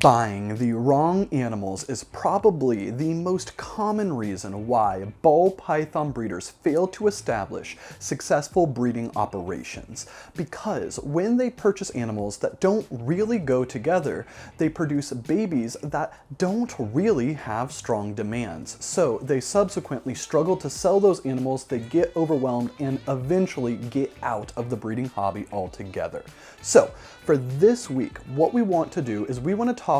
Buying the wrong animals is probably the most common reason why ball python breeders fail to establish successful breeding operations. Because when they purchase animals that don't really go together, they produce babies that don't really have strong demands. So they subsequently struggle to sell those animals, they get overwhelmed, and eventually get out of the breeding hobby altogether. So for this week, what we want to do is we want to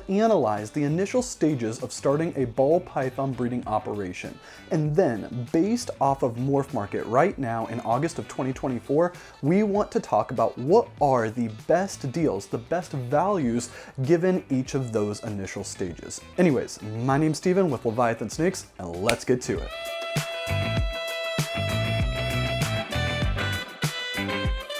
analyze the initial stages of starting a ball python breeding operation. And then, based off of Morph Market right now in August of 2024, we want to talk about what are the best deals, the best values given each of those initial stages. Anyways, my name's Steven with Leviathan Snakes, and let's get to it.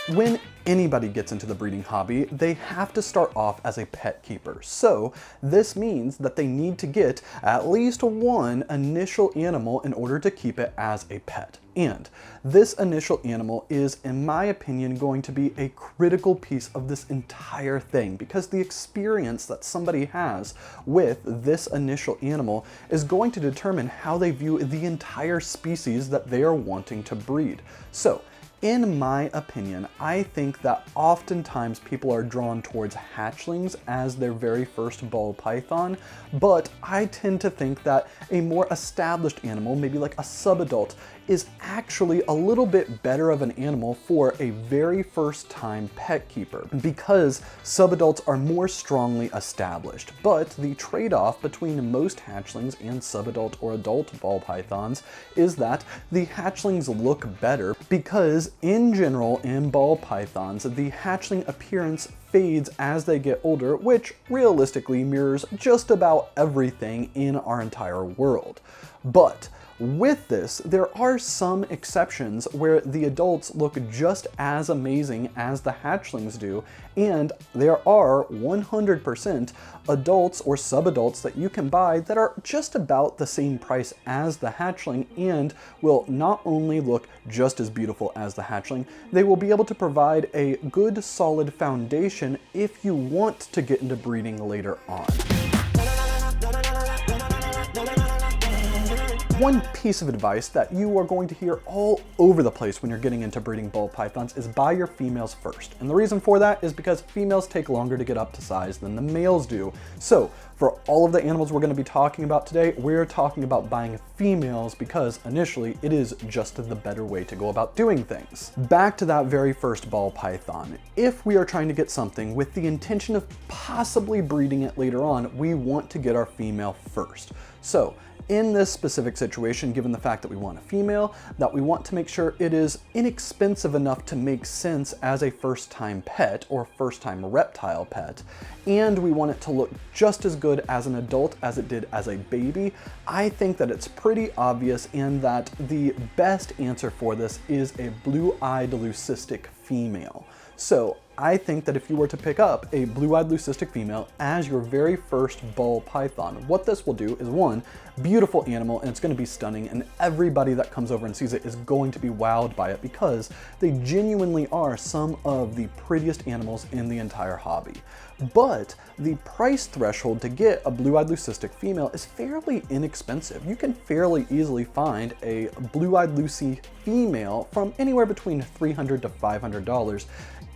When anybody gets into the breeding hobby, they have to start off as a pet keeper. So this means that they need to get at least one initial animal in order to keep it as a pet. And this initial animal is, in my opinion, going to be a critical piece of this entire thing, because the experience that somebody has with this initial animal is going to determine how they view the entire species that they are wanting to breed. So in my opinion, I think that oftentimes people are drawn towards hatchlings as their very first ball python, but I tend to think that a more established animal, maybe like a subadult, is actually a little bit better of an animal for a very first time pet keeper, because subadults are more strongly established. But the trade-off between most hatchlings and subadult or adult ball pythons is that the hatchlings look better, because in general in ball pythons the hatchling appearance fades as they get older, which realistically mirrors just about everything in our entire world. But with this, there are some exceptions where the adults look just as amazing as the hatchlings do, and there are 100% adults or subadults that you can buy that are just about the same price as the hatchling and will not only look just as beautiful as the hatchling, they will be able to provide a good solid foundation if you want to get into breeding later on. One piece of advice that you are going to hear all over the place when you're getting into breeding ball pythons is buy your females first. And the reason for that is because females take longer to get up to size than the males do. So for all of the animals we're going to be talking about today, we're talking about buying females because initially it is just the better way to go about doing things. Back to that very first ball python. If we are trying to get something with the intention of possibly breeding it later on, we want to get our female first. So in this specific situation, given the fact that we want a female, that we want to make sure it is inexpensive enough to make sense as a first-time pet or first-time reptile pet, and we want it to look just as good as an adult as it did as a baby, I think that it's pretty obvious and that the best answer for this is a blue-eyed leucistic female. So I think that if you were to pick up a blue-eyed leucistic female as your very first ball python, what this will do is, one, beautiful animal, and it's going to be stunning, and everybody that comes over and sees it is going to be wowed by it because they genuinely are some of the prettiest animals in the entire hobby. But the price threshold to get a blue-eyed leucistic female is fairly inexpensive. You can fairly easily find a blue-eyed Lucy female from anywhere between $300 to $500,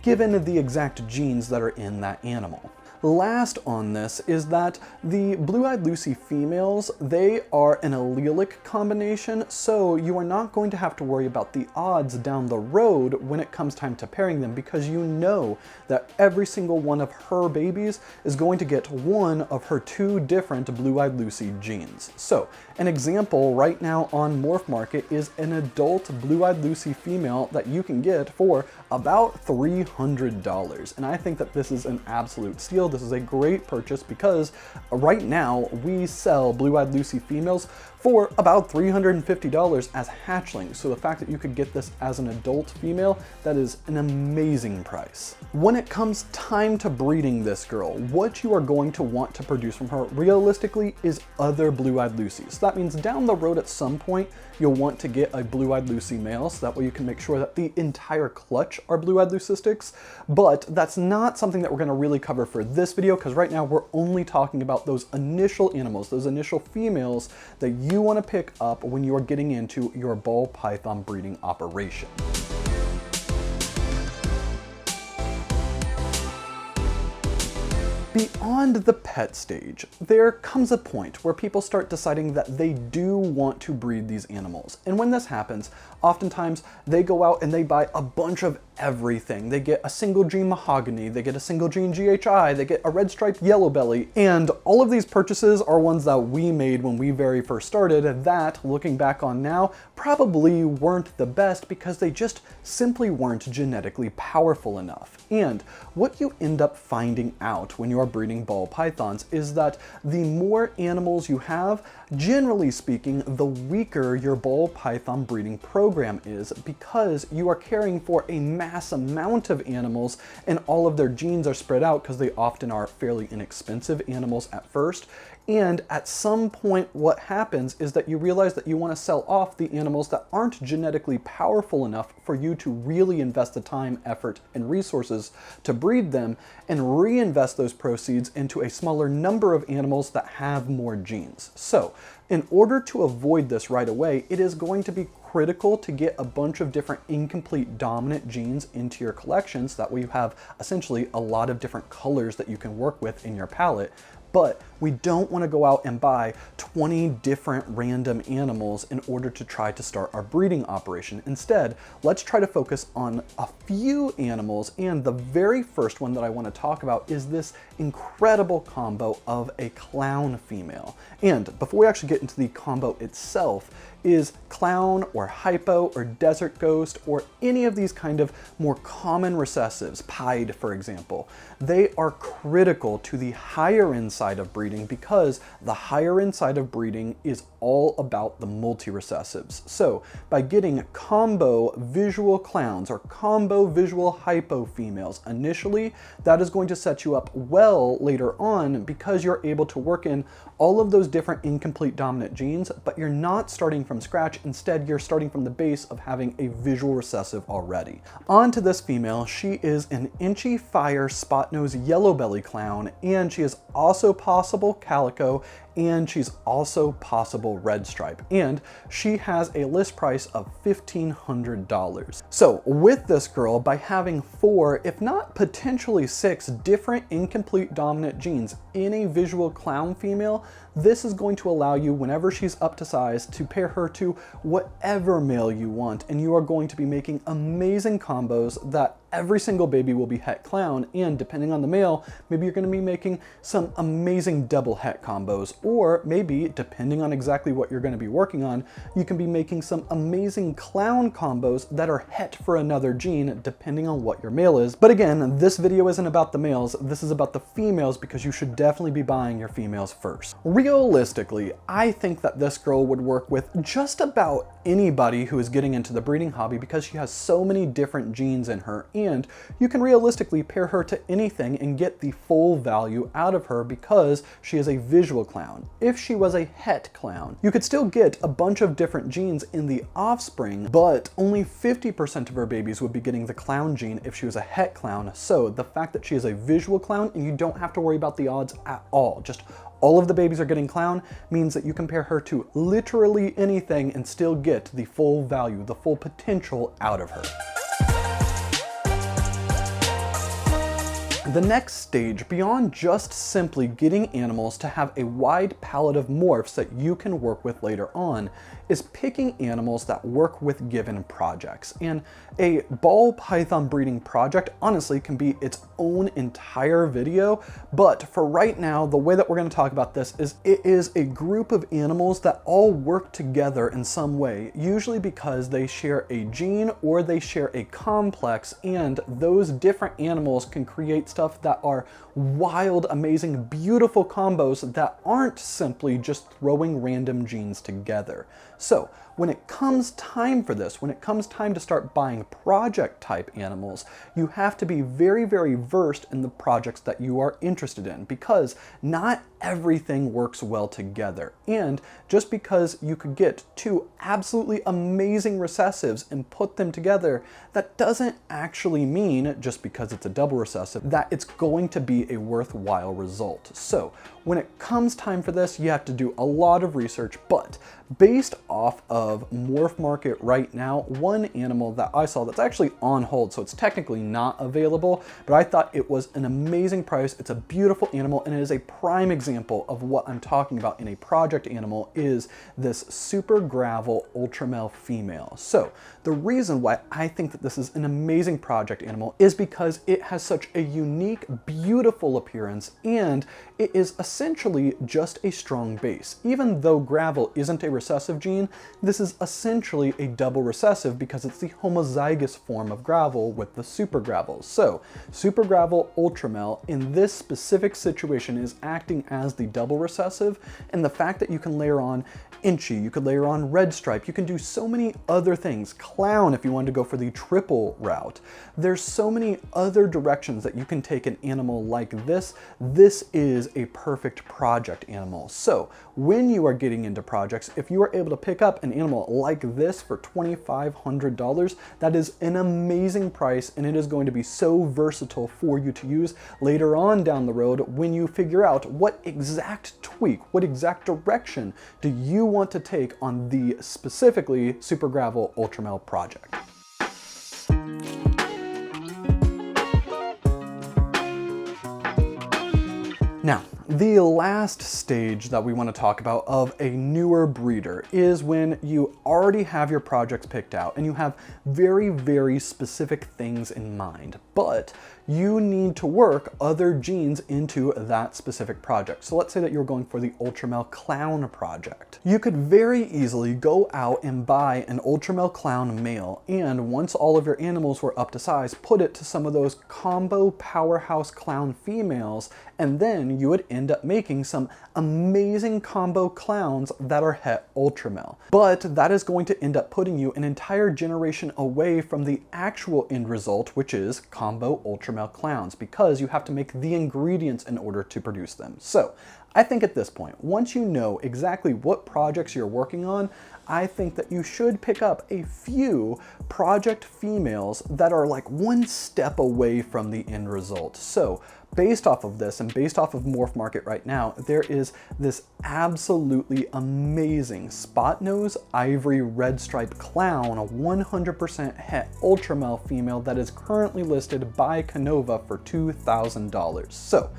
given the exact genes that are in that animal. Last on this is that the blue-eyed Lucy females, they are an allelic combination, so you are not going to have to worry about the odds down the road when it comes time to pairing them, because you know that every single one of her babies is going to get one of her two different blue-eyed Lucy genes. So an example right now on Morph Market is an adult blue-eyed Lucy female that you can get for about $300. And I think that this is an absolute steal. This is a great purchase because right now we sell blue-eyed Lucy females for about $350 as hatchlings. So the fact that you could get this as an adult female, that is an amazing price. When it comes time to breeding this girl, what you are going to want to produce from her realistically is other blue-eyed Lucys. So that means down the road at some point, you'll want to get a blue-eyed Lucy male, so that way you can make sure that the entire clutch are blue-eyed leucistics, but that's not something that we're going to really cover for this video, because right now we're only talking about those initial animals, those initial females that you want to pick up when you are getting into your ball python breeding operation. Beyond the pet stage, there comes a point where people start deciding that they do want to breed these animals. And when this happens, oftentimes they go out and they buy a bunch of everything. They get a single gene mahogany, they get a single gene GHI, they get a red striped yellow belly, and all of these purchases are ones that we made when we very first started that, looking back on now, probably weren't the best because they just simply weren't genetically powerful enough. And what you end up finding out when you are breeding ball pythons is that the more animals you have, generally speaking, the weaker your ball python breeding program is, because you are caring for a mass amount of animals and all of their genes are spread out because they often are fairly inexpensive animals at first. And at some point what happens is that you realize that you want to sell off the animals that aren't genetically powerful enough for you to really invest the time, effort, and resources to breed them, and reinvest those proceeds into a smaller number of animals that have more genes. So in order to avoid this right away, it is going to be critical to get a bunch of different incomplete dominant genes into your collections. That way you have essentially a lot of different colors that you can work with in your palette. But we don't want to go out and buy 20 different random animals in order to try to start our breeding operation. Instead, let's try to focus on a few animals, and the very first one that I want to talk about is this incredible combo of a clown female. And before we actually get into the combo itself, is clown or hypo or desert ghost or any of these kind of more common recessives, pied for example, they are critical to the higher end side of breeding, because the higher end side of breeding is all about the multi-recessives. So by getting combo visual clowns or combo visual hypo females initially, that is going to set you up well later on, because you're able to work in all of those different incomplete dominant genes, but you're not starting from scratch. Instead, you're starting from the base of having a visual recessive already. On to this female. She is an inchy fire spot nose yellow belly clown, and she is also possible calico, and she's also possible red stripe, and she has a list price of $1,500. So with this girl, by having 4, if not potentially 6 different incomplete dominant genes in a visual clown female, this is going to allow you, whenever she's up to size, to pair her to whatever male you want, and you are going to be making amazing combos that every single baby will be het clown, and depending on the male, maybe you're going to be making some amazing double het combos, or maybe, depending on exactly what you're going to be working on, you can be making some amazing clown combos that are het for another gene, depending on what your male is. But again, this video isn't about the males, this is about the females, because you should definitely be buying your females first. Realistically, I think that this girl would work with just about anybody who is getting into the breeding hobby, because she has so many different genes in her, and you can realistically pair her to anything and get the full value out of her because she is a visual clown. If she was a het clown, you could still get a bunch of different genes in the offspring, but only 50% of her babies would be getting the clown gene if she was a het clown. So the fact that she is a visual clown and you don't have to worry about the odds at all, just all of the babies are getting clown, means that you compare her to literally anything and still get the full value, the full potential out of her. The next stage, beyond just simply getting animals to have a wide palette of morphs that you can work with later on, is picking animals that work with given projects. And a ball python breeding project honestly can be its own entire video, but for right now, the way that we're going to talk about this is it is a group of animals that all work together in some way, usually because they share a gene or they share a complex, and those different animals can create stuff that are wild, amazing, beautiful combos that aren't simply just throwing random genes together. So when it comes time for this, when it comes time to start buying project type animals, you have to be very, very versed in the projects that you are interested in, because not everything works well together. And just because you could get two absolutely amazing recessives and put them together, that doesn't actually mean, just because it's a double recessive, that it's going to be a worthwhile result. So when it comes time for this, you have to do a lot of research, but based off of Morph Market right now, one animal that I saw that's actually on hold, so it's technically not available, but I thought it was an amazing price. It's a beautiful animal, and it is a prime example of what I'm talking about in a project animal, is this Super Gravel Ultra Male female. So the reason why I think that this is an amazing project animal is because it has such a unique, beautiful appearance, and it is essentially just a strong base. Even though gravel isn't a recessive gene, this is essentially a double recessive because it's the homozygous form of gravel with the super gravel. So Super Gravel Ultra Male in this specific situation is acting as the double recessive, and the fact that you can layer on Inchy, you could layer on Red Stripe, you can do so many other things. Clown if you wanted to go for the triple route. There's so many other directions that you can take an animal like this. This is a perfect project animal. So when you are getting into projects, if you are able to pick up an animal like this for $2,500, that is an amazing price, and it is going to be so versatile for you to use later on down the road when you figure out what exact tweak, what exact direction do you want to take on the specifically Super Gravel Ultra Male project. Now, the last stage that we want to talk about of a newer breeder is when you already have your projects picked out and you have very, very specific things in mind, but you need to work other genes into that specific project. So let's say that you're going for the Ultra Male Clown project. You could very easily go out and buy an Ultra Male Clown male, and once all of your animals were up to size, put it to some of those combo powerhouse clown females, and then you would end up making some amazing combo clowns that are het Ultra Male. But that is going to end up putting you an entire generation away from the actual end result, which is combo Ultra Male clowns, because you have to make the ingredients in order to produce them. So I think at this point, once you know exactly what projects you're working on, I think that you should pick up a few project females that are like one step away from the end result. So based off of this and based off of Morph Market right now, there is this absolutely amazing spot nose ivory red stripe clown, a 100% het Ultra Male female that is currently listed by Canova for $2,000. So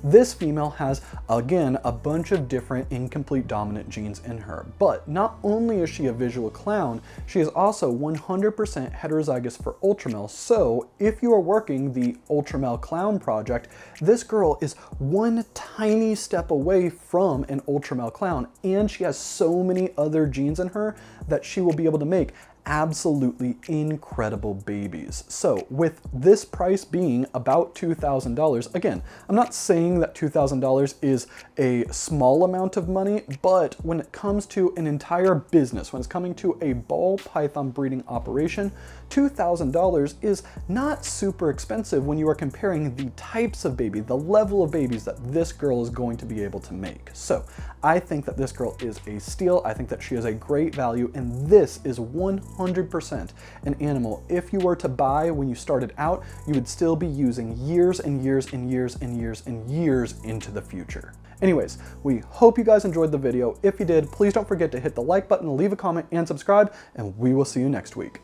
this female has, again, a bunch of different incomplete dominant genes in her, but not only is she a visual clown, she is also 100% heterozygous for Ultra Male. So if you are working the Ultra Male Clown project, this girl is one tiny step away from an Ultra Male Clown, and she has so many other genes in her that she will be able to make absolutely incredible babies. So with this price being about $2,000, again, I'm not saying that $2,000 is a small amount of money, but when it comes to an entire business, when it's coming to a ball python breeding operation, $2,000 is not super expensive when you are comparing the types of baby, the level of babies that this girl is going to be able to make. So I think that this girl is a steal. I think that she is a great value, and this is 100% an animal. If you were to buy when you started out, you would still be using years and years and years and years and years into the future. Anyways, we hope you guys enjoyed the video. If you did, please don't forget to hit the like button, leave a comment, and subscribe, and we will see you next week.